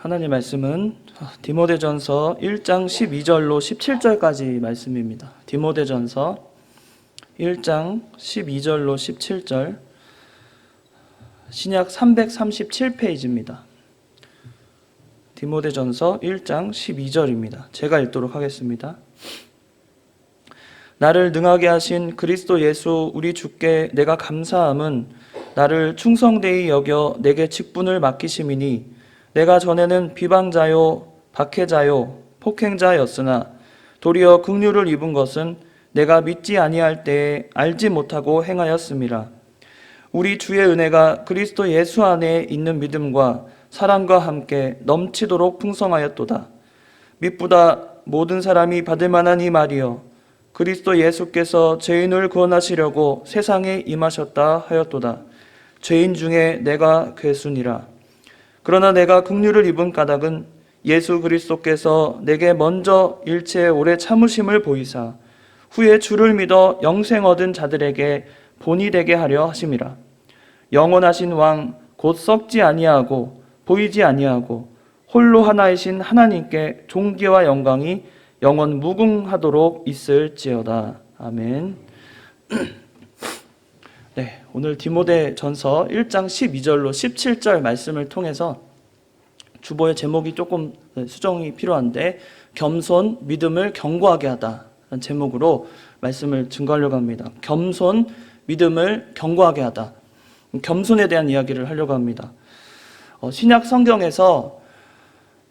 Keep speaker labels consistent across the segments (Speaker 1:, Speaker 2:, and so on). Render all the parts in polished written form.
Speaker 1: 하나님 말씀은 디모데전서 1장 12절로 17절까지 말씀입니다. 디모데전서 1장 12절로 17절, 신약 337페이지입니다. 디모데전서 1장 12절입니다. 제가 읽도록 하겠습니다. 나를 능하게 하신 그리스도 예수 우리 주께 내가 감사함은 나를 충성되이 여겨 내게 직분을 맡기심이니 내가 전에는 비방자요 박해자요 폭행자였으나 도리어 긍휼을 입은 것은 내가 믿지 아니할 때에 알지 못하고 행하였음이라. 우리 주의 은혜가 그리스도 예수 안에 있는 믿음과 사랑과 함께 넘치도록 풍성하였도다. mit보다 모든 사람이 받을 만한 이 말이여 그리스도 예수께서 죄인을 구원하시려고 세상에 임하셨다 하였도다. 죄인 중에 내가 괴순이라. 그러나 내가 긍휼을 입은 까닭은 예수 그리스도께서 내게 먼저 일체의 오래 참으심을 보이사 후에 주를 믿어 영생 얻은 자들에게 본이 되게 하려 하심이라. 영원하신 왕 곧 썩지 아니하고 보이지 아니하고 홀로 하나이신 하나님께 존귀와 영광이 영원 무궁하도록 있을지어다. 아멘. 오늘 디모데전서 1장 12절로 17절 말씀을 통해서 주보의 제목이 조금 수정이 필요한데 겸손, 믿음을 견고하게 하다 라는 제목으로 말씀을 증거하려고 합니다. 겸손, 믿음을 견고하게 하다. 겸손에 대한 이야기를 하려고 합니다. 신약 성경에서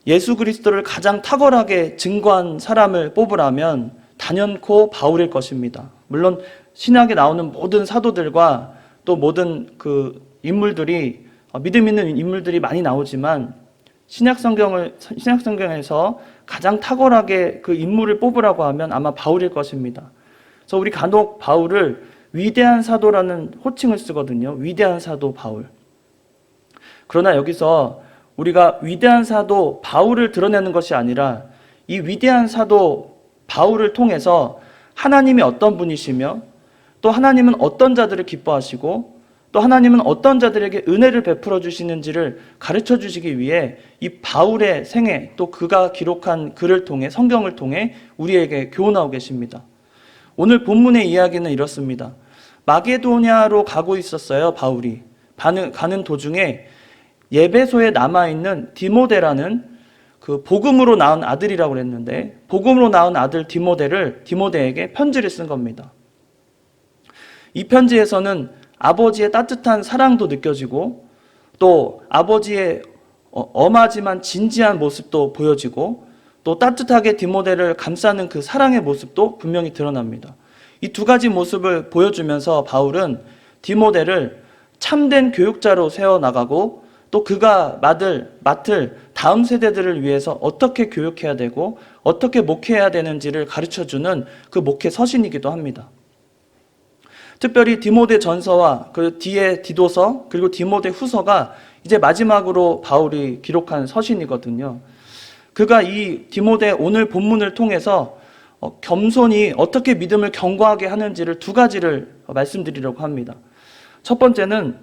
Speaker 1: 예수 그리스도를 가장 탁월하게 증거한 사람을 뽑으라면 단연코 바울일 것입니다. 물론 신약에 나오는 모든 사도들과 또 모든 그 인물들이 믿음 있는 인물들이 많이 나오지만 신약 성경에서 가장 탁월하게 그 인물을 뽑으라고 하면 아마 바울일 것입니다. 그래서 우리 간혹 바울을 위대한 사도라는 호칭을 쓰거든요. 위대한 사도 바울. 그러나 여기서 우리가 위대한 사도 바울을 드러내는 것이 아니라 이 위대한 사도 바울을 통해서 하나님이 어떤 분이시며 또 하나님은 어떤 자들을 기뻐하시고 또 하나님은 어떤 자들에게 은혜를 베풀어 주시는지를 가르쳐 주시기 위해 이 바울의 생애 또 그가 기록한 글을 통해 성경을 통해 우리에게 교훈하고 계십니다. 오늘 본문의 이야기는 이렇습니다. 마게도냐로 가고 있었어요. 바울이 가는 도중에 예배소에 남아있는 디모데라는 그 복음으로 낳은 아들이라고 그랬는데 복음으로 낳은 아들 디모데에게 편지를 쓴 겁니다. 이 편지에서는 아버지의 따뜻한 사랑도 느껴지고 또 아버지의 엄하지만 진지한 모습도 보여지고 또 따뜻하게 디모데를 감싸는 그 사랑의 모습도 분명히 드러납니다. 이 두 가지 모습을 보여주면서 바울은 디모데를 참된 교육자로 세워나가고 또 그가 맡을 다음 세대들을 위해서 어떻게 교육해야 되고 어떻게 목회해야 되는지를 가르쳐주는 그 목회 서신이기도 합니다. 특별히 디모데 전서와 그 뒤에 디도서 그리고 디모데 후서가 이제 마지막으로 바울이 기록한 서신이거든요. 그가 이 디모데 오늘 본문을 통해서 겸손히 어떻게 믿음을 견고하게 하는지를 두 가지를 말씀드리려고 합니다. 첫 번째는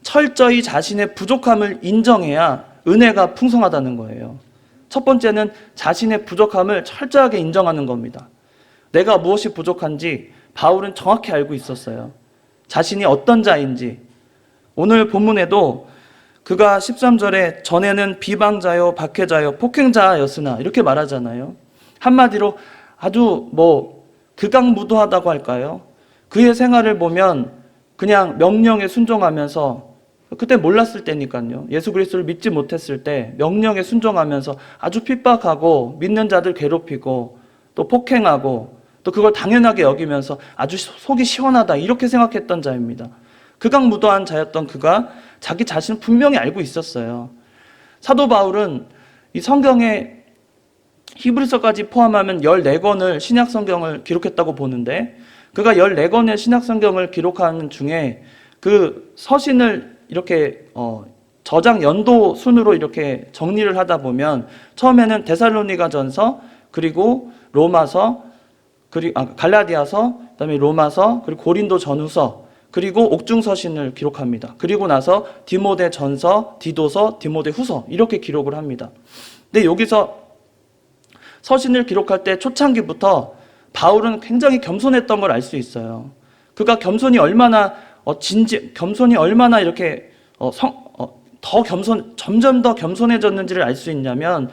Speaker 1: 철저히 자신의 부족함을 인정해야 은혜가 풍성하다는 거예요. 첫 번째는 자신의 부족함을 철저하게 인정하는 겁니다. 내가 무엇이 부족한지 바울은 정확히 알고 있었어요. 자신이 어떤 자인지. 오늘 본문에도 그가 13절에 전에는 비방자요 박해자요 폭행자였으나 이렇게 말하잖아요. 한마디로 아주 극악무도하다고 할까요? 그의 생활을 보면 그냥 명령에 순종하면서 그때 몰랐을 때니까요. 예수 그리스도를 믿지 못했을 때 명령에 순종하면서 아주 핍박하고 믿는 자들 괴롭히고 또 폭행하고 또 그걸 당연하게 여기면서 아주 속이 시원하다 이렇게 생각했던 자입니다. 극악무도한 자였던 그가 자기 자신을 분명히 알고 있었어요. 사도 바울은 이 성경에 히브리서까지 포함하면 14권을 신약 성경을 기록했다고 보는데 그가 14권의 신약 성경을 기록하는 중에 그 서신을 이렇게 저장 연도 순으로 이렇게 정리를 하다 보면 처음에는 데살로니가전서 그리고 로마서 갈라디아서 그다음에 로마서 그리고 고린도 전후서 그리고 옥중서신을 기록합니다. 그리고 나서 디모데전서, 디도서, 디모데후서 이렇게 기록을 합니다. 근데 여기서 서신을 기록할 때 초창기부터 바울은 굉장히 겸손했던 걸 알 수 있어요. 그가 겸손이 얼마나 겸손이 얼마나 이렇게 점점 더 겸손해졌는지를 알 수 있냐면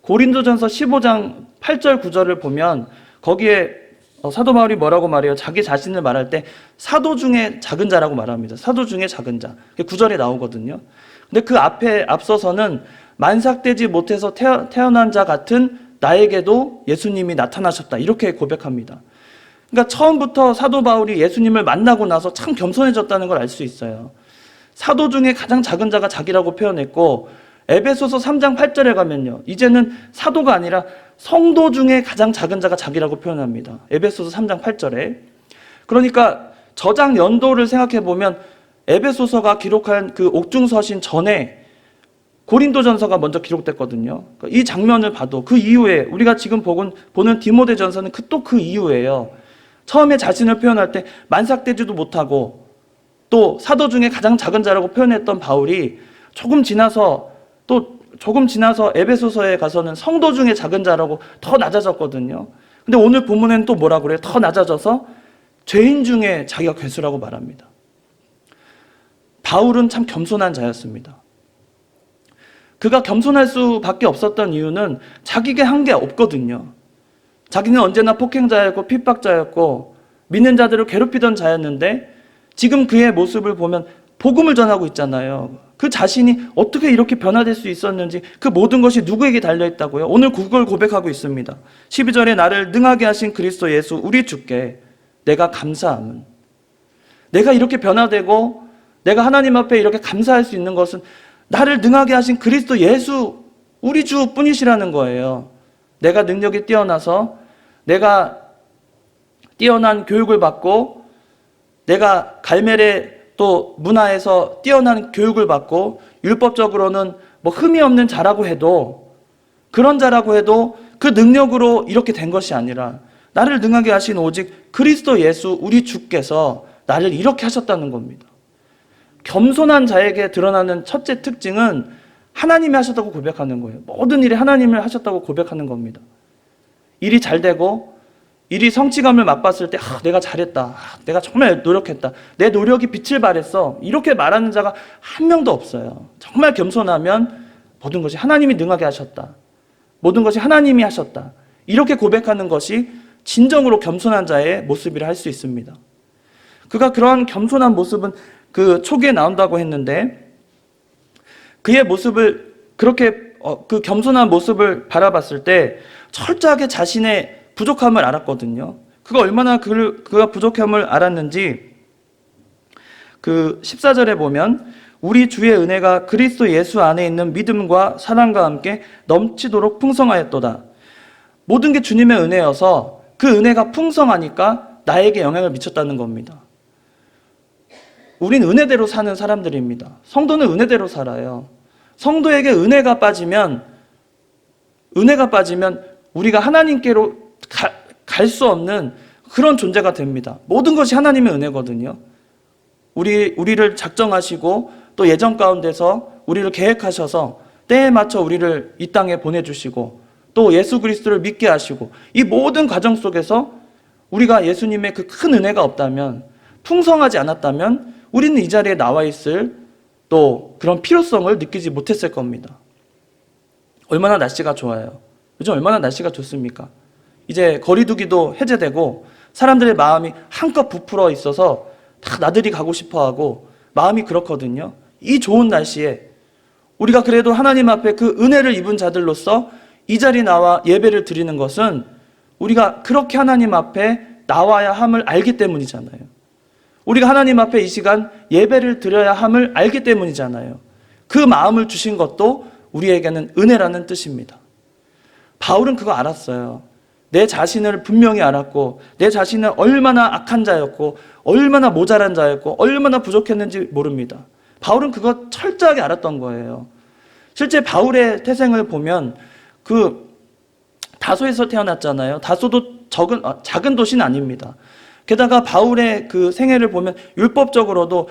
Speaker 1: 고린도전서 15장 8절 9절을 보면 거기에 사도 바울이 뭐라고 말해요? 자기 자신을 말할 때 사도 중에 작은 자라고 말합니다. 사도 중에 작은 자. 9절에 나오거든요. 근데 그 앞에 앞서서는 만삭되지 못해서 태어난 자 같은 나에게도 예수님이 나타나셨다. 이렇게 고백합니다. 그러니까 처음부터 사도 바울이 예수님을 만나고 나서 참 겸손해졌다는 걸 알 수 있어요. 사도 중에 가장 작은 자가 자기라고 표현했고 에베소서 3장 8절에 가면요. 이제는 사도가 아니라 성도 중에 가장 작은 자가 자기라고 표현합니다. 에베소서 3장 8절에. 그러니까 저장 연도를 생각해 보면 에베소서가 기록한 그 옥중서신 전에 고린도전서가 먼저 기록됐거든요. 이 장면을 봐도 그 이후에 우리가 지금 보는 디모데전서는 또 그 이후에요. 처음에 자신을 표현할 때 만삭되지도 못하고 또 사도 중에 가장 작은 자라고 표현했던 바울이 조금 지나서 에베소서에 가서는 성도 중에 작은 자라고 더 낮아졌거든요. 근데 오늘 본문에는 또 뭐라고 그래요? 더 낮아져서 죄인 중에 자기가 괴수라고 말합니다. 바울은 참 겸손한 자였습니다. 그가 겸손할 수밖에 없었던 이유는 자기가 한 게 없거든요. 자기는 언제나 폭행자였고 핍박자였고 믿는 자들을 괴롭히던 자였는데 지금 그의 모습을 보면 복음을 전하고 있잖아요. 그 자신이 어떻게 이렇게 변화될 수 있었는지 그 모든 것이 누구에게 달려있다고요? 오늘 그걸 고백하고 있습니다. 12절에 나를 능하게 하신 그리스도 예수 우리 주께 내가 감사함은, 내가 이렇게 변화되고 내가 하나님 앞에 이렇게 감사할 수 있는 것은 나를 능하게 하신 그리스도 예수 우리 주 뿐이시라는 거예요. 내가 능력이 뛰어나서 내가 뛰어난 교육을 받고 내가 갈멜의 또 문화에서 뛰어난 교육을 받고 율법적으로는 뭐 흠이 없는 자라고 해도 그런 자라고 해도 그 능력으로 이렇게 된 것이 아니라 나를 능하게 하신 오직 그리스도 예수 우리 주께서 나를 이렇게 하셨다는 겁니다. 겸손한 자에게 드러나는 첫째 특징은 하나님이 하셨다고 고백하는 거예요. 모든 일에 하나님을 하셨다고 고백하는 겁니다. 일이 잘 되고 일이 성취감을 맛봤을 때 내가 잘했다. 내가 정말 노력했다. 내 노력이 빛을 발했어. 이렇게 말하는 자가 한 명도 없어요. 정말 겸손하면 모든 것이 하나님이 능하게 하셨다. 모든 것이 하나님이 하셨다. 이렇게 고백하는 것이 진정으로 겸손한 자의 모습이라 할 수 있습니다. 그가 그러한 겸손한 모습은 그 초기에 나온다고 했는데 그의 모습을 그렇게 그 겸손한 모습을 바라봤을 때 철저하게 자신의 부족함을 알았거든요. 그가 얼마나 그가 부족함을 알았는지 그 14절에 보면 우리 주의 은혜가 그리스도 예수 안에 있는 믿음과 사랑과 함께 넘치도록 풍성하였도다. 모든 게 주님의 은혜여서 그 은혜가 풍성하니까 나에게 영향을 미쳤다는 겁니다. 우린 은혜대로 사는 사람들입니다. 성도는 은혜대로 살아요. 성도에게 은혜가 빠지면 우리가 하나님께로 갈 수 없는 그런 존재가 됩니다. 모든 것이 하나님의 은혜거든요. 우리를 작정하시고 또 예정 가운데서 우리를 계획하셔서 때에 맞춰 우리를 이 땅에 보내주시고 또 예수 그리스도를 믿게 하시고 이 모든 과정 속에서 우리가 예수님의 그 큰 은혜가 없다면, 풍성하지 않았다면 우리는 이 자리에 나와 있을 또 그런 필요성을 느끼지 못했을 겁니다. 얼마나 날씨가 좋아요. 요즘 얼마나 날씨가 좋습니까? 이제 거리두기도 해제되고 사람들의 마음이 한껏 부풀어 있어서 다 나들이 가고 싶어하고 마음이 그렇거든요. 이 좋은 날씨에 우리가 그래도 하나님 앞에 그 은혜를 입은 자들로서 이 자리에 나와 예배를 드리는 것은 우리가 그렇게 하나님 앞에 나와야 함을 알기 때문이잖아요. 우리가 하나님 앞에 이 시간 예배를 드려야 함을 알기 때문이잖아요. 그 마음을 주신 것도 우리에게는 은혜라는 뜻입니다. 바울은 그거 알았어요. 내 자신을 분명히 알았고 내 자신은 얼마나 악한 자였고 얼마나 모자란 자였고 얼마나 부족했는지 모릅니다. 바울은 그거 철저하게 알았던 거예요. 실제 바울의 태생을 보면 그 다소에서 태어났잖아요. 다소도 작은 도시는 아닙니다. 게다가 바울의 그 생애를 보면 율법적으로도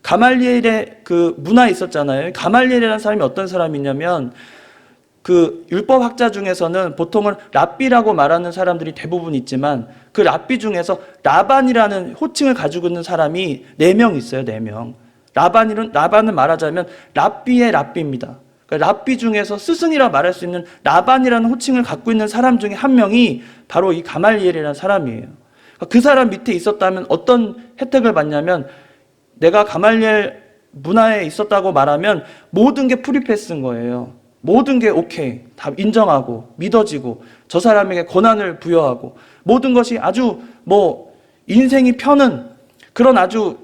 Speaker 1: 가말리엘의 그 문화에 있었잖아요. 가말리엘이라는 사람이 어떤 사람이냐면 그 율법학자 중에서는 보통은 랍비라고 말하는 사람들이 대부분 있지만 그 랍비 중에서 라반이라는 호칭을 가지고 있는 사람이 4명 있어요. 4명. 라반은 말하자면 랍비의 랍비입니다. 그러니까 랍비 중에서 스승이라 말할 수 있는 라반이라는 호칭을 갖고 있는 사람 중에 한 명이 바로 이 가말리엘이라는 사람이에요. 그러니까 그 사람 밑에 있었다면 어떤 혜택을 받냐면 내가 가말리엘 문화에 있었다고 말하면 모든 게 프리패스인 거예요. 모든 게 오케이, 다 인정하고 믿어지고 저 사람에게 권한을 부여하고 모든 것이 아주 인생이 펴는 그런 아주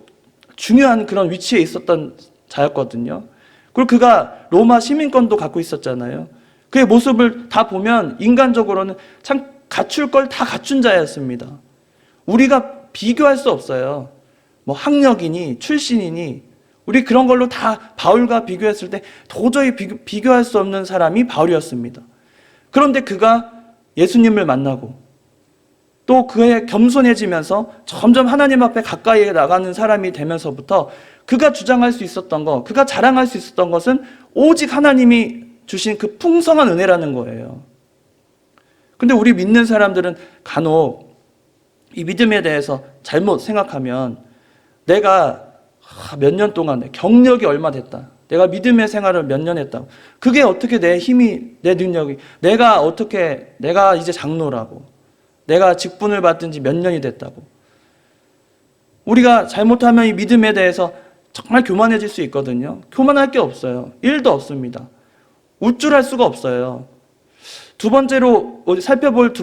Speaker 1: 중요한 그런 위치에 있었던 자였거든요. 그리고 그가 로마 시민권도 갖고 있었잖아요. 그의 모습을 다 보면 인간적으로는 참 갖출 걸 다 갖춘 자였습니다. 우리가 비교할 수 없어요. 학력이니 출신이니 우리 그런 걸로 다 바울과 비교했을 때 도저히 비교할 수 없는 사람이 바울이었습니다. 그런데 그가 예수님을 만나고 또 그의 겸손해지면서 점점 하나님 앞에 가까이 나가는 사람이 되면서부터 그가 주장할 수 있었던 것, 그가 자랑할 수 있었던 것은 오직 하나님이 주신 그 풍성한 은혜라는 거예요. 근데 우리 믿는 사람들은 간혹 이 믿음에 대해서 잘못 생각하면 내가 몇 년 동안 경력이 얼마 됐다. 내가 믿음의 생활을 몇 년 했다고. 그게 어떻게 내 힘이, 내 능력이, 내가 이제 장로라고. 내가 직분을 받은 지 몇 년이 됐다고. 우리가 잘못하면 이 믿음에 대해서 정말 교만해질 수 있거든요. 교만할 게 없어요. 1도 없습니다. 우쭐할 수가 없어요. 두 번째로 살펴볼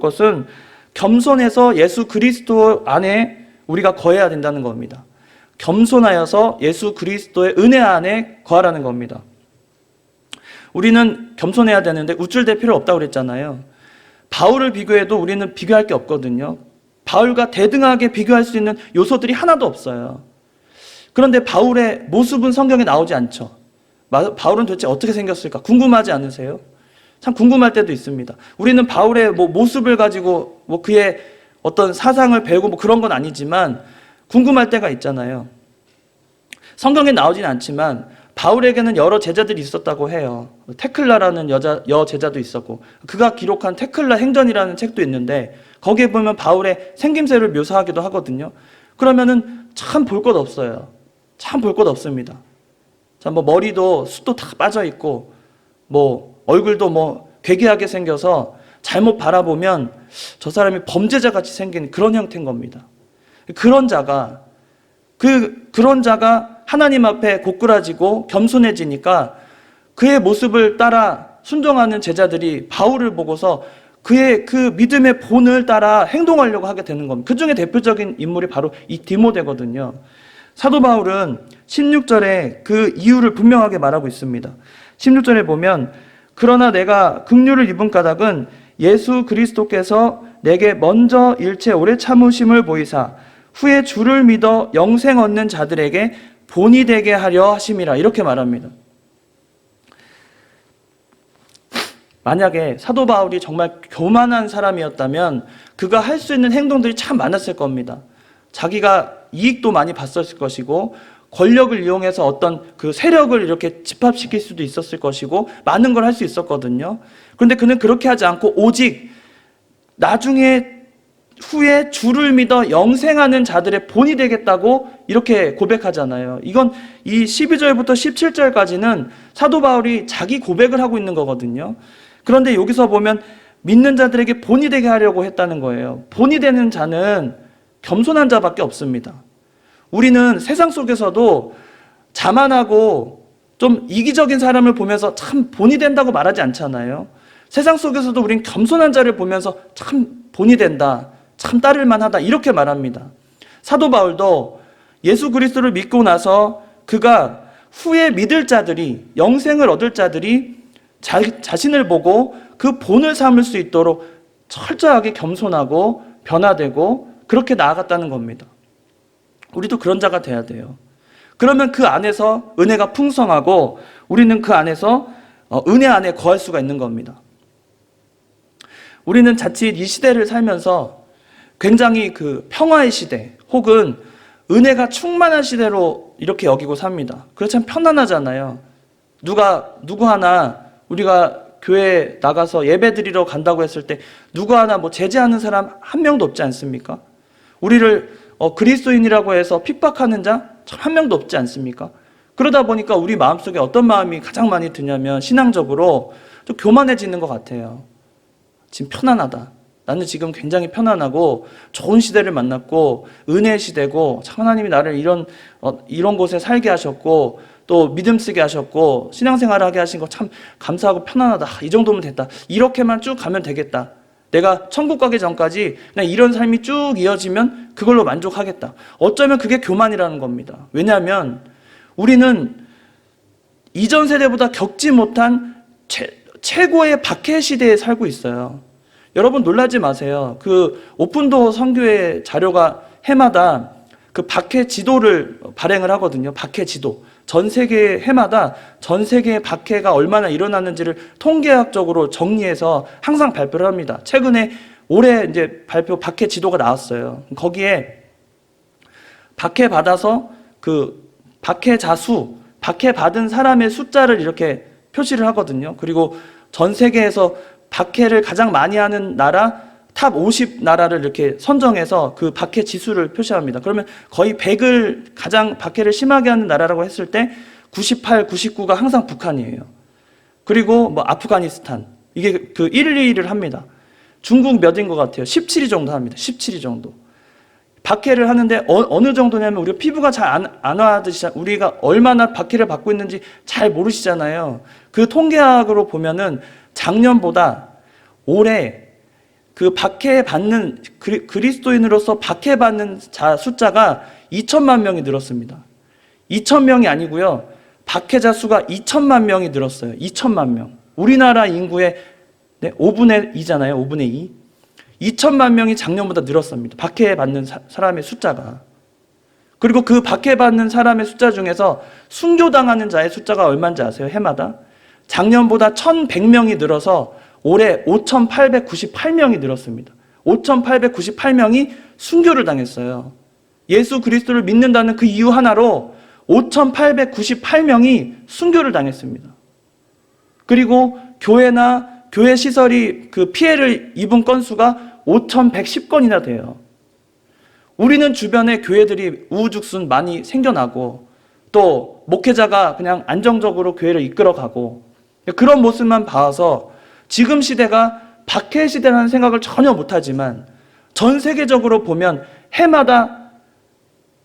Speaker 1: 것은 겸손해서 예수 그리스도 안에 우리가 거해야 된다는 겁니다. 겸손하여서 예수 그리스도의 은혜 안에 거하라는 겁니다. 우리는 겸손해야 되는데 우쭐댈 필요 없다고 그랬잖아요. 바울을 비교해도 우리는 비교할 게 없거든요. 바울과 대등하게 비교할 수 있는 요소들이 하나도 없어요. 그런데 바울의 모습은 성경에 나오지 않죠. 바울은 도대체 어떻게 생겼을까? 궁금하지 않으세요? 참 궁금할 때도 있습니다. 우리는 바울의 모습을 가지고 그의 어떤 사상을 배우고 그런 건 아니지만 궁금할 때가 있잖아요. 성경에 나오진 않지만 바울에게는 여러 제자들이 있었다고 해요. 테클라라는 여 제자도 있었고 그가 기록한 테클라 행전이라는 책도 있는데 거기에 보면 바울의 생김새를 묘사하기도 하거든요. 그러면은 참 볼 것 없어요. 참 볼 것 없습니다. 자, 머리도 숱도 다 빠져 있고 얼굴도 괴괴하게 생겨서 잘못 바라보면 저 사람이 범죄자 같이 생긴 그런 형태인 겁니다. 그런 자가 하나님 앞에 고꾸라지고 겸손해지니까 그의 모습을 따라 순종하는 제자들이 바울을 보고서 그의 그 믿음의 본을 따라 행동하려고 하게 되는 겁니다. 그 중에 대표적인 인물이 바로 이 디모데거든요. 사도 바울은 16절에 그 이유를 분명하게 말하고 있습니다. 16절에 보면 그러나 내가 긍휼을 입은 까닭은 예수 그리스도께서 내게 먼저 일체 오래 참으심을 보이사 후에 주를 믿어 영생 얻는 자들에게 본이 되게 하려 하심이라 이렇게 말합니다. 만약에 사도 바울이 정말 교만한 사람이었다면 그가 할 수 있는 행동들이 참 많았을 겁니다. 자기가 이익도 많이 봤었을 것이고 권력을 이용해서 어떤 그 세력을 이렇게 집합시킬 수도 있었을 것이고 많은 걸 할 수 있었거든요. 그런데 그는 그렇게 하지 않고 오직 후에 주를 믿어 영생하는 자들의 본이 되겠다고 이렇게 고백하잖아요. 이건 이 12절부터 17절까지는 사도 바울이 자기 고백을 하고 있는 거거든요. 그런데 여기서 보면 믿는 자들에게 본이 되게 하려고 했다는 거예요. 본이 되는 자는 겸손한 자밖에 없습니다. 우리는 세상 속에서도 자만하고 좀 이기적인 사람을 보면서 참 본이 된다고 말하지 않잖아요. 세상 속에서도 우린 겸손한 자를 보면서 참 본이 된다, 참 따를 만하다 이렇게 말합니다. 사도 바울도 예수 그리스도를 믿고 나서 그가 후에 믿을 자들이, 영생을 얻을 자들이 자신을 보고 그 본을 삼을 수 있도록 철저하게 겸손하고 변화되고 그렇게 나아갔다는 겁니다. 우리도 그런 자가 돼야 돼요. 그러면 그 안에서 은혜가 풍성하고 우리는 그 안에서 은혜 안에 거할 수가 있는 겁니다. 우리는 자칫 이 시대를 살면서 굉장히 그 평화의 시대 혹은 은혜가 충만한 시대로 이렇게 여기고 삽니다. 그렇지만 편안하잖아요. 누구 하나 우리가 교회 나가서 예배 드리러 간다고 했을 때 누구 하나 뭐 제재하는 사람 한 명도 없지 않습니까? 우리를 그리스도인이라고 해서 핍박하는 자 참 한 명도 없지 않습니까? 그러다 보니까 우리 마음속에 어떤 마음이 가장 많이 드냐면 신앙적으로 좀 교만해지는 것 같아요. 지금 편안하다. 나는 지금 굉장히 편안하고 좋은 시대를 만났고 은혜의 시대고 참 하나님이 나를 이런 곳에 살게 하셨고 또 믿음 쓰게 하셨고 신앙생활을 하게 하신 거 참 감사하고 편안하다. 이 정도면 됐다. 이렇게만 쭉 가면 되겠다. 내가 천국 가기 전까지 그냥 이런 삶이 쭉 이어지면 그걸로 만족하겠다. 어쩌면 그게 교만이라는 겁니다. 왜냐하면 우리는 이전 세대보다 겪지 못한 최고의 박해 시대에 살고 있어요. 여러분 놀라지 마세요. 그 오픈도어 선교회 자료가 해마다 그 박해 지도를 발행을 하거든요. 박해 지도. 전 세계 해마다 전 세계의 박해가 얼마나 일어났는지를 통계학적으로 정리해서 항상 발표를 합니다. 최근에 올해 이제 발표 박해 지도가 나왔어요. 거기에 박해 받아서 그 박해자 수, 박해 받은 사람의 숫자를 이렇게 표시를 하거든요. 그리고 전 세계에서 박해를 가장 많이 하는 나라 탑 50 나라를 이렇게 선정해서 그 박해 지수를 표시합니다. 그러면 거의 100을 가장 박해를 심하게 하는 나라라고 했을 때 98, 99가 항상 북한이에요. 그리고 뭐 아프가니스탄 이게 그 1, 2위를 합니다. 중국 몇인 것 같아요? 17위 정도 합니다. 17위 정도. 박해를 하는데 어느 정도냐면 우리가 피부가 잘 안 와듯이 우리가 얼마나 박해를 받고 있는지 잘 모르시잖아요. 그 통계학으로 보면은 작년보다 올해 그 박해받는 그리스도인으로서 박해받는 자 숫자가 2천만 명이 늘었습니다. 2천 명이 아니고요. 박해자 수가 2천만 명이 늘었어요. 2천만 명. 우리나라 인구의 5분의 2잖아요. 5분의 2. 2천만 명이 작년보다 늘었습니다. 박해받는 사람의 숫자가. 그리고 그 박해받는 사람의 숫자 중에서 순교당하는 자의 숫자가 얼마인지 아세요? 해마다? 작년보다 1,100명이 늘어서 올해 5,898명이 늘었습니다. 5,898명이 순교를 당했어요. 예수 그리스도를 믿는다는 그 이유 하나로 5,898명이 순교를 당했습니다. 그리고 교회나 교회 시설이 그 피해를 입은 건수가 5,110건이나 돼요. 우리는 주변에 교회들이 우후죽순 많이 생겨나고 또 목회자가 그냥 안정적으로 교회를 이끌어가고 그런 모습만 봐서 지금 시대가 박해 시대라는 생각을 전혀 못하지만 전 세계적으로 보면 해마다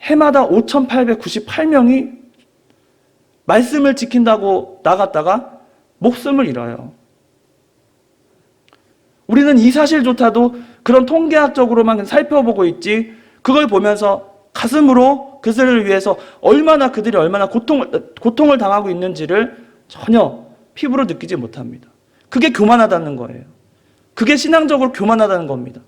Speaker 1: 5,898명이 말씀을 지킨다고 나갔다가 목숨을 잃어요. 우리는 이 사실조차도 그런 통계학적으로만 살펴보고 있지 그걸 보면서 가슴으로 그들을 위해서 그들이 얼마나 고통을 당하고 있는지를 전혀 피부로 느끼지 못합니다. 그게 교만하다는 거예요. 그게 신앙적으로 교만하다는 겁니다.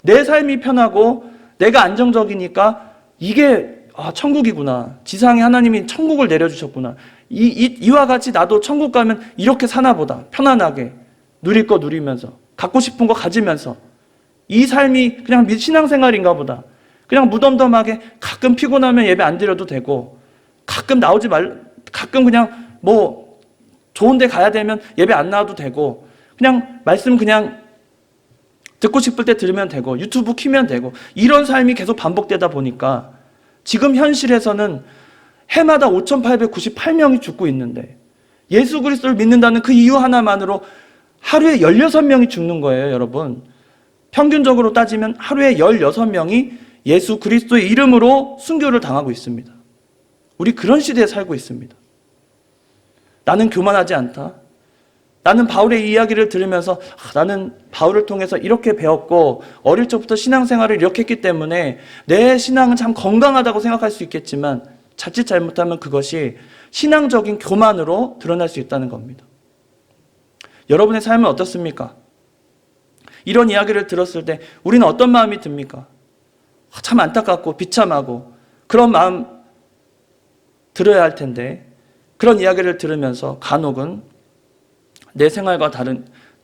Speaker 1: 내 삶이 편하고 내가 안정적이니까 이게 천국이구나. 지상에 하나님이 천국을 내려주셨구나. 이와 같이 나도 천국 가면 이렇게 사나 보다. 편안하게 누릴 거 누리면서 갖고 싶은 거 가지면서 이 삶이 그냥 신앙생활인가 보다. 그냥 무덤덤하게 가끔 피곤하면 예배 안 드려도 되고 가끔 가끔 그냥 뭐 좋은 데 가야 되면 예배 안 나와도 되고 그냥 말씀 그냥 듣고 싶을 때 들으면 되고 유튜브 키면 되고 이런 삶이 계속 반복되다 보니까 지금 현실에서는 해마다 5,898명이 죽고 있는데 예수 그리스도를 믿는다는 그 이유 하나만으로 하루에 16명이 죽는 거예요, 여러분. 평균적으로 따지면 하루에 16명이 예수 그리스도의 이름으로 순교를 당하고 있습니다. 우리 그런 시대에 살고 있습니다. 나는 교만하지 않다. 나는 바울의 이야기를 들으면서 나는 바울을 통해서 이렇게 배웠고 어릴 적부터 신앙생활을 이렇게 했기 때문에 내 신앙은 참 건강하다고 생각할 수 있겠지만 자칫 잘못하면 그것이 신앙적인 교만으로 드러날 수 있다는 겁니다. 여러분의 삶은 어떻습니까? 이런 이야기를 들었을 때 우리는 어떤 마음이 듭니까? 참 안타깝고 비참하고 그런 마음 들어야 할 텐데 그런 이야기를 들으면서 간혹은 내 생활과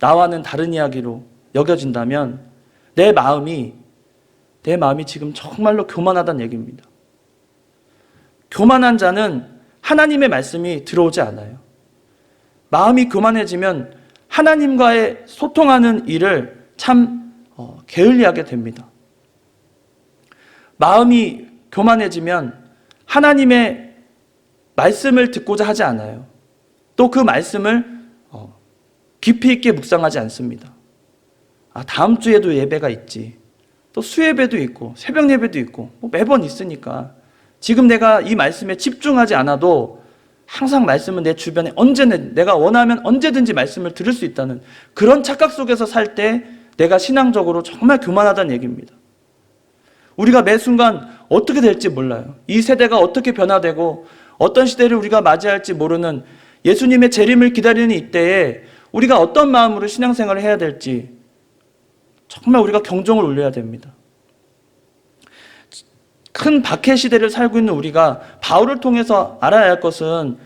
Speaker 1: 나와는 다른 이야기로 여겨진다면 내 마음이 지금 정말로 교만하다는 얘기입니다. 교만한 자는 하나님의 말씀이 들어오지 않아요. 마음이 교만해지면 하나님과의 소통하는 일을 참 게을리하게 됩니다. 마음이 교만해지면 하나님의 말씀을 듣고자 하지 않아요. 또 그 말씀을 깊이 있게 묵상하지 않습니다. 다음 주에도 예배가 있지. 또 수예배도 있고 새벽 예배도 있고 매번 있으니까 지금 내가 이 말씀에 집중하지 않아도 항상 말씀은 내 주변에 언제나 내가 원하면 언제든지 말씀을 들을 수 있다는 그런 착각 속에서 살 때 내가 신앙적으로 정말 교만하다는 얘기입니다. 우리가 매 순간 어떻게 될지 몰라요. 이 세대가 어떻게 변화되고 어떤 시대를 우리가 맞이할지 모르는 예수님의 재림을 기다리는 이때에 우리가 어떤 마음으로 신앙생활을 해야 될지 정말 우리가 경종을 울려야 됩니다. 큰 박해 시대를 살고 있는 우리가 바울을 통해서 알아야 할 것은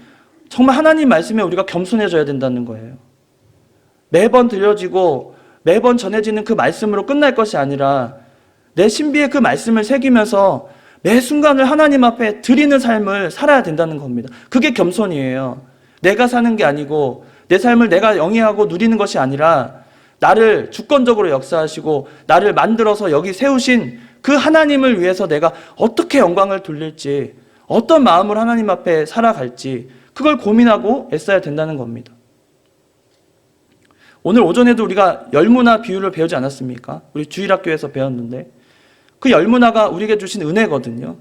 Speaker 1: 정말 하나님 말씀에 우리가 겸손해져야 된다는 거예요. 매번 들려지고 매번 전해지는 그 말씀으로 끝날 것이 아니라 내 신비에 그 말씀을 새기면서 매 순간을 하나님 앞에 드리는 삶을 살아야 된다는 겁니다. 그게 겸손이에요. 내가 사는 게 아니고 내 삶을 내가 영위하고 누리는 것이 아니라 나를 주권적으로 역사하시고 나를 만들어서 여기 세우신 그 하나님을 위해서 내가 어떻게 영광을 돌릴지, 어떤 마음을 하나님 앞에 살아갈지 그걸 고민하고 애써야 된다는 겁니다. 오늘 오전에도 우리가 열문화 비유를 배우지 않았습니까? 우리 주일학교에서 배웠는데 그 열문화가 우리에게 주신 은혜거든요.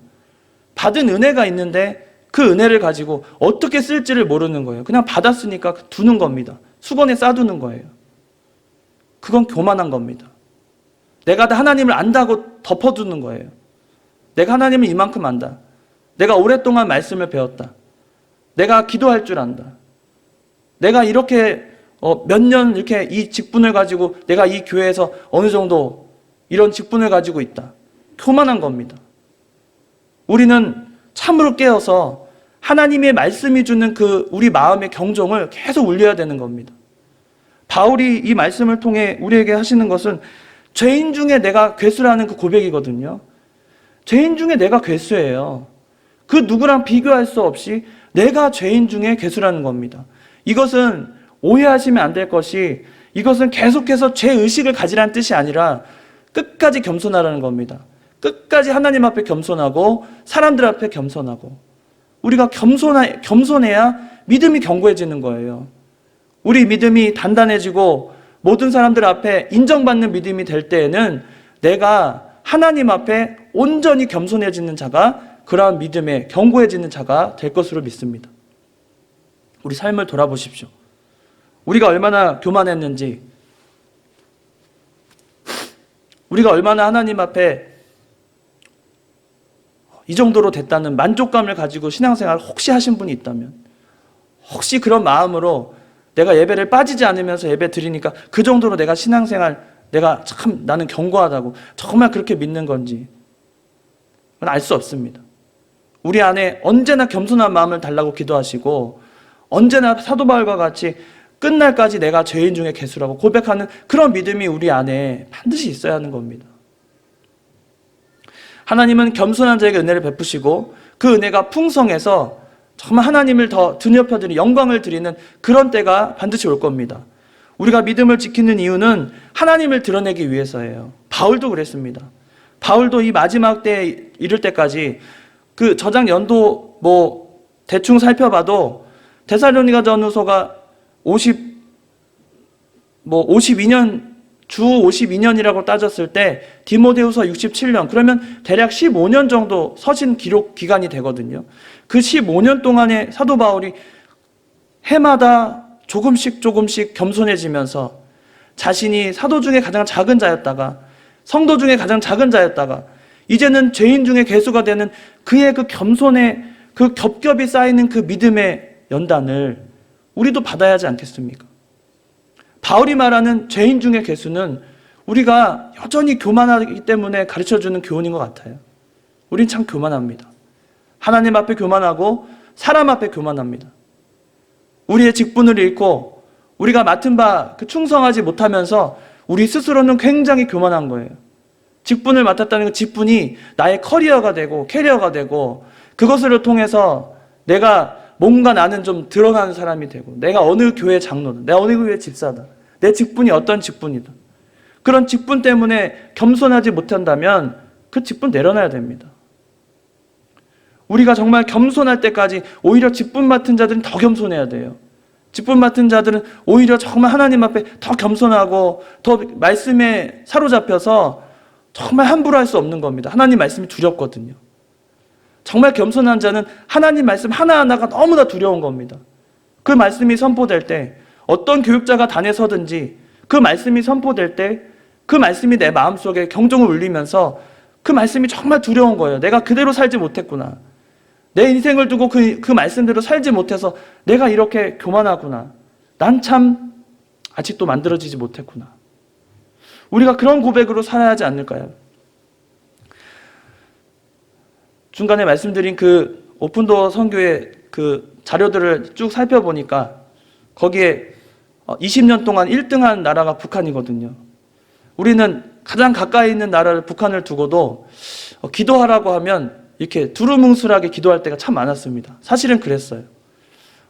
Speaker 1: 받은 은혜가 있는데 그 은혜를 가지고 어떻게 쓸지를 모르는 거예요. 그냥 받았으니까 두는 겁니다. 수건에 싸두는 거예요. 그건 교만한 겁니다. 내가 하나님을 안다고 덮어두는 거예요. 내가 하나님을 이만큼 안다. 내가 오랫동안 말씀을 배웠다. 내가 기도할 줄 안다. 내가 이렇게 몇 년 이렇게 이 직분을 가지고 내가 이 교회에서 어느 정도 이런 직분을 가지고 있다. 교만한 겁니다. 우리는 참으로 깨어서 하나님의 말씀이 주는 그 우리 마음의 경종을 계속 울려야 되는 겁니다. 바울이 이 말씀을 통해 우리에게 하시는 것은 죄인 중에 내가 괴수라는 그 고백이거든요. 죄인 중에 내가 괴수예요. 그 누구랑 비교할 수 없이 내가 죄인 중에 괴수라는 겁니다. 이것은 오해하시면 안 될 것이 이것은 계속해서 죄의식을 가지라는 뜻이 아니라 끝까지 겸손하라는 겁니다. 끝까지 하나님 앞에 겸손하고 사람들 앞에 겸손하고 우리가 겸손해야 믿음이 견고해지는 거예요. 우리 믿음이 단단해지고 모든 사람들 앞에 인정받는 믿음이 될 때에는 내가 하나님 앞에 온전히 겸손해지는 자가 그러한 믿음에 견고해지는 자가 될 것으로 믿습니다. 우리 삶을 돌아보십시오. 우리가 얼마나 교만했는지, 우리가 얼마나 하나님 앞에 이 정도로 됐다는 만족감을 가지고 신앙생활을 혹시 하신 분이 있다면, 혹시 그런 마음으로 내가 예배를 빠지지 않으면서 예배 드리니까 그 정도로 내가 신앙생활, 내가 참 나는 견고하다고 정말 그렇게 믿는 건지 그건 알 수 없습니다. 우리 안에 언제나 겸손한 마음을 달라고 기도하시고 언제나 사도 바울과 같이 끝날까지 내가 죄인 중에 괴수라고 고백하는 그런 믿음이 우리 안에 반드시 있어야 하는 겁니다. 하나님은 겸손한 자에게 은혜를 베푸시고 그 은혜가 풍성해서 정말 하나님을 더 드높여드리는 영광을 드리는 그런 때가 반드시 올 겁니다. 우리가 믿음을 지키는 이유는 하나님을 드러내기 위해서예요. 바울도 그랬습니다. 바울도 이 마지막 때에 이를 때까지 그 저장 연도 대충 살펴봐도 데살로니가 전후서가 52년 주 52년이라고 따졌을 때 디모데후서 67년 그러면 대략 15년 정도 서신 기록 기간이 되거든요. 그 15년 동안에 사도 바울이 해마다 조금씩 겸손해지면서 자신이 사도 중에 가장 작은 자였다가 성도 중에 가장 작은 자였다가 이제는 죄인 중에 괴수가 되는 그의 그 겸손의 그 겹겹이 쌓이는 그 믿음의 연단을 우리도 받아야 하지 않겠습니까? 바울이 말하는 죄인 중의 괴수는 우리가 여전히 교만하기 때문에 가르쳐주는 교훈인 것 같아요. 우린 참 교만합니다. 하나님 앞에 교만하고 사람 앞에 교만합니다. 우리의 직분을 잃고 우리가 맡은 바 충성하지 못하면서 우리 스스로는 굉장히 교만한 거예요. 직분을 맡았다는 그 직분이 나의 커리어가 되고 캐리어가 되고 그것을 통해서 내가 뭔가 나는 좀 드러나는 사람이 되고 내가 어느 교회 장로다, 내가 어느 교회 집사다, 내 직분이 어떤 직분이다. 그런 직분 때문에 겸손하지 못한다면 그 직분 내려놔야 됩니다. 우리가 정말 겸손할 때까지 오히려 직분 맡은 자들은 더 겸손해야 돼요. 직분 맡은 자들은 오히려 정말 하나님 앞에 더 겸손하고 더 말씀에 사로잡혀서 정말 함부로 할 수 없는 겁니다. 하나님 말씀이 두렵거든요. 정말 겸손한 자는 하나님 말씀 하나하나가 너무나 두려운 겁니다. 그 말씀이 선포될 때 어떤 교육자가 단에 서든지 그 말씀이 선포될 때 그 말씀이 내 마음속에 경종을 울리면서 그 말씀이 정말 두려운 거예요. 내가 그대로 살지 못했구나. 내 인생을 두고 그 말씀대로 살지 못해서 내가 이렇게 교만하구나. 난 참 아직도 만들어지지 못했구나. 우리가 그런 고백으로 살아야 하지 않을까요? 중간에 말씀드린 그 오픈도어 선교의 그 자료들을 쭉 살펴보니까 거기에 20년 동안 1등한 나라가 북한이거든요. 우리는 가장 가까이 있는 나라를 북한을 두고도 기도하라고 하면 이렇게 두루뭉술하게 기도할 때가 참 많았습니다. 사실은 그랬어요.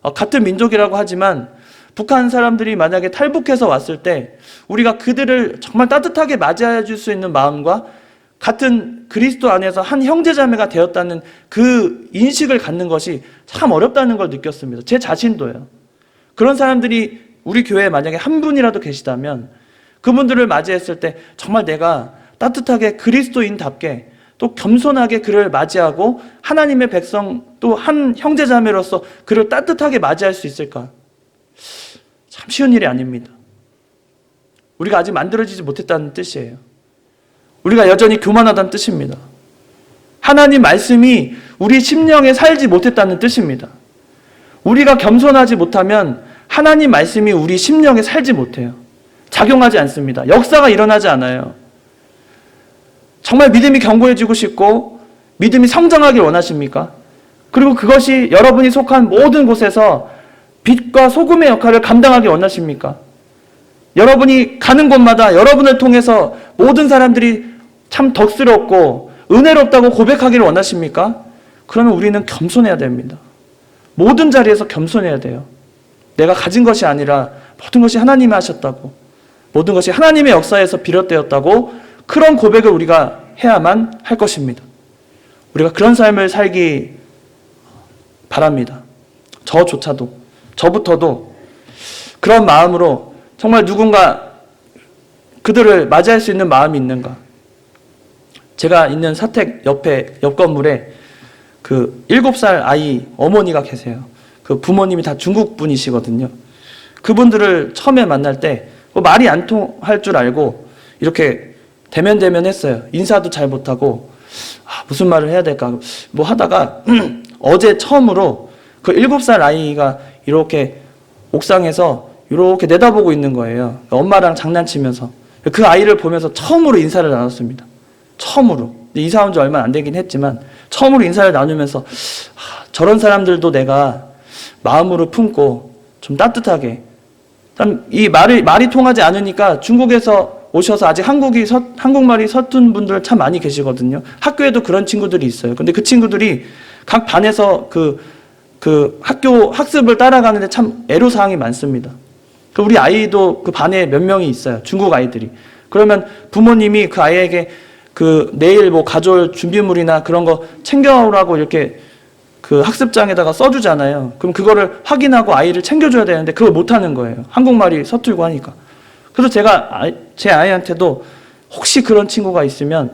Speaker 1: 같은 민족이라고 하지만 북한 사람들이 만약에 탈북해서 왔을 때 우리가 그들을 정말 따뜻하게 맞이해 줄 수 있는 마음과 같은 그리스도 안에서 한 형제자매가 되었다는 그 인식을 갖는 것이 참 어렵다는 걸 느꼈습니다. 제 자신도요. 그런 사람들이 우리 교회에 만약에 한 분이라도 계시다면 그분들을 맞이했을 때 정말 내가 따뜻하게 그리스도인답게 또 겸손하게 그를 맞이하고 하나님의 백성 또 한 형제자매로서 그를 따뜻하게 맞이할 수 있을까? 참 쉬운 일이 아닙니다. 우리가 아직 만들어지지 못했다는 뜻이에요. 우리가 여전히 교만하다는 뜻입니다. 하나님 말씀이 우리 심령에 살지 못했다는 뜻입니다. 우리가 겸손하지 못하면 하나님 말씀이 우리 심령에 살지 못해요. 작용하지 않습니다. 역사가 일어나지 않아요. 정말 믿음이 견고해지고 싶고 믿음이 성장하길 원하십니까? 그리고 그것이 여러분이 속한 모든 곳에서 빛과 소금의 역할을 감당하길 원하십니까? 여러분이 가는 곳마다 여러분을 통해서 모든 사람들이 참 덕스럽고 은혜롭다고 고백하기를 원하십니까? 그러면 우리는 겸손해야 됩니다. 모든 자리에서 겸손해야 돼요. 내가 가진 것이 아니라 모든 것이 하나님이 하셨다고, 모든 것이 하나님의 역사에서 비롯되었다고 그런 고백을 우리가 해야만 할 것입니다. 우리가 그런 삶을 살기 바랍니다. 저부터도 그런 마음으로 정말 누군가 그들을 맞이할 수 있는 마음이 있는가. 제가 있는 사택 옆 건물에 그 7살 아이 어머니가 계세요. 그 부모님이 다 중국 분이시거든요. 그분들을 처음에 만날 때 말이 안 통할 줄 알고 이렇게 대면 했어요. 인사도 잘 못하고 무슨 말을 해야 될까 뭐 하다가 어제 처음으로 그 7살 아이가 이렇게 옥상에서 이렇게 내다보고 있는 거예요. 엄마랑 장난치면서. 그 아이를 보면서 처음으로 인사를 나눴습니다. 처음으로. 이사 온 지 얼마 안 되긴 했지만 처음으로 인사를 나누면서 저런 사람들도 내가 마음으로 품고 좀 따뜻하게, 이 말이 통하지 않으니까 중국에서 오셔서 아직 한국말이 서툰 분들 참 많이 계시거든요. 학교에도 그런 친구들이 있어요. 근데 그 친구들이 각 반에서 그 학교 학습을 따라가는데 참 애로사항이 많습니다. 우리 아이도 그 반에 몇 명이 있어요. 중국 아이들이. 그러면 부모님이 그 아이에게 그 내일 뭐 가져올 준비물이나 그런 거 챙겨오라고 이렇게 그 학습장에다가 써주잖아요. 그럼 그거를 확인하고 아이를 챙겨줘야 되는데 그걸 못하는 거예요. 한국말이 서툴고 하니까. 그래서 제가 제 아이한테도 혹시 그런 친구가 있으면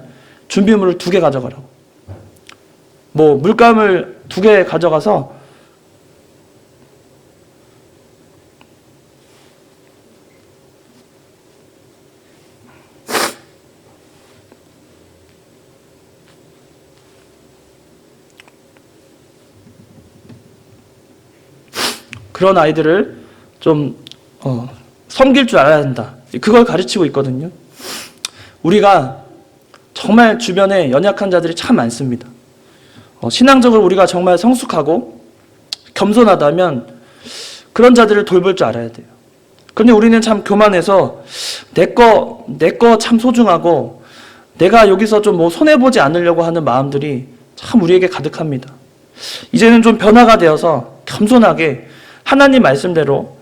Speaker 1: 준비물을 2개 가져가라고. 뭐 물감을 2개 가져가서 그런 아이들을 좀 섬길 줄 알아야 한다. 그걸 가르치고 있거든요. 우리가 정말 주변에 연약한 자들이 참 많습니다. 신앙적으로 우리가 정말 성숙하고 겸손하다면 그런 자들을 돌볼 줄 알아야 돼요. 그런데 우리는 참 교만해서 내 거 참 소중하고 내가 여기서 좀 뭐 손해보지 않으려고 하는 마음들이 참 우리에게 가득합니다. 이제는 좀 변화가 되어서 겸손하게 하나님 말씀대로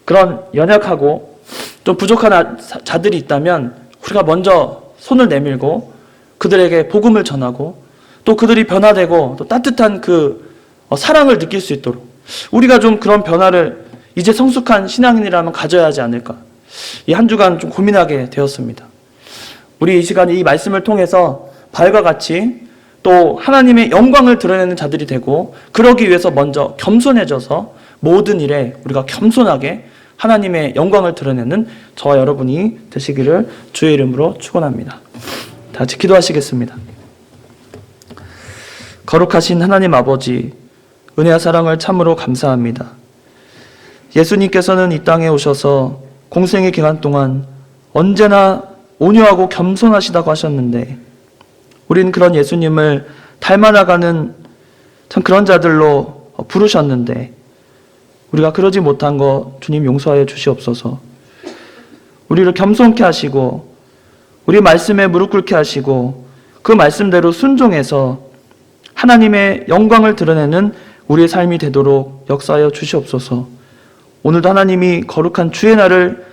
Speaker 1: 그런 연약하고 좀 부족한 자들이 있다면 우리가 먼저 손을 내밀고 그들에게 복음을 전하고 또 그들이 변화되고 또 따뜻한 그 사랑을 느낄 수 있도록 우리가 좀 그런 변화를 이제 성숙한 신앙인이라면 가져야 하지 않을까. 이 한 주간 좀 고민하게 되었습니다. 우리 이 시간에 이 말씀을 통해서 바울과 같이 또 하나님의 영광을 드러내는 자들이 되고 그러기 위해서 먼저 겸손해져서 모든 일에 우리가 겸손하게 하나님의 영광을 드러내는 저와 여러분이 되시기를 주의 이름으로 축원합니다. 다 같이 기도하시겠습니다. 거룩하신 하나님 아버지, 은혜와 사랑을 참으로 감사합니다. 예수님께서는 이 땅에 오셔서 공생의 기간 동안 언제나 온유하고 겸손하시다고 하셨는데 우리는 그런 예수님을 닮아나가는 참 그런 자들로 부르셨는데 우리가 그러지 못한 거 주님 용서하여 주시옵소서. 우리를 겸손케 하시고 우리 말씀에 무릎 꿇게 하시고 그 말씀대로 순종해서 하나님의 영광을 드러내는 우리의 삶이 되도록 역사하여 주시옵소서. 오늘도 하나님이 거룩한 주의 날을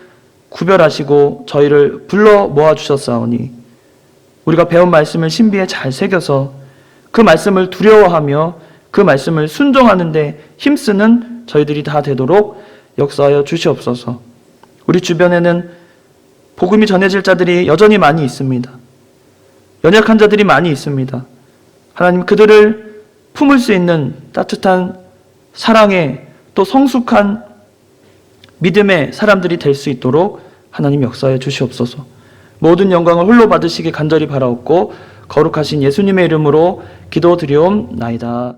Speaker 1: 구별하시고 저희를 불러 모아주셨사오니 우리가 배운 말씀을 신비에 잘 새겨서 그 말씀을 두려워하며 그 말씀을 순종하는 데 힘쓰는 저희들이 다 되도록 역사하여 주시옵소서. 우리 주변에는 복음이 전해질 자들이 여전히 많이 있습니다. 연약한 자들이 많이 있습니다. 하나님 그들을 품을 수 있는 따뜻한 사랑의 또 성숙한 믿음의 사람들이 될 수 있도록 하나님 역사해 주시옵소서. 모든 영광을 홀로 받으시기 간절히 바라옵고 거룩하신 예수님의 이름으로 기도드리옵나이다.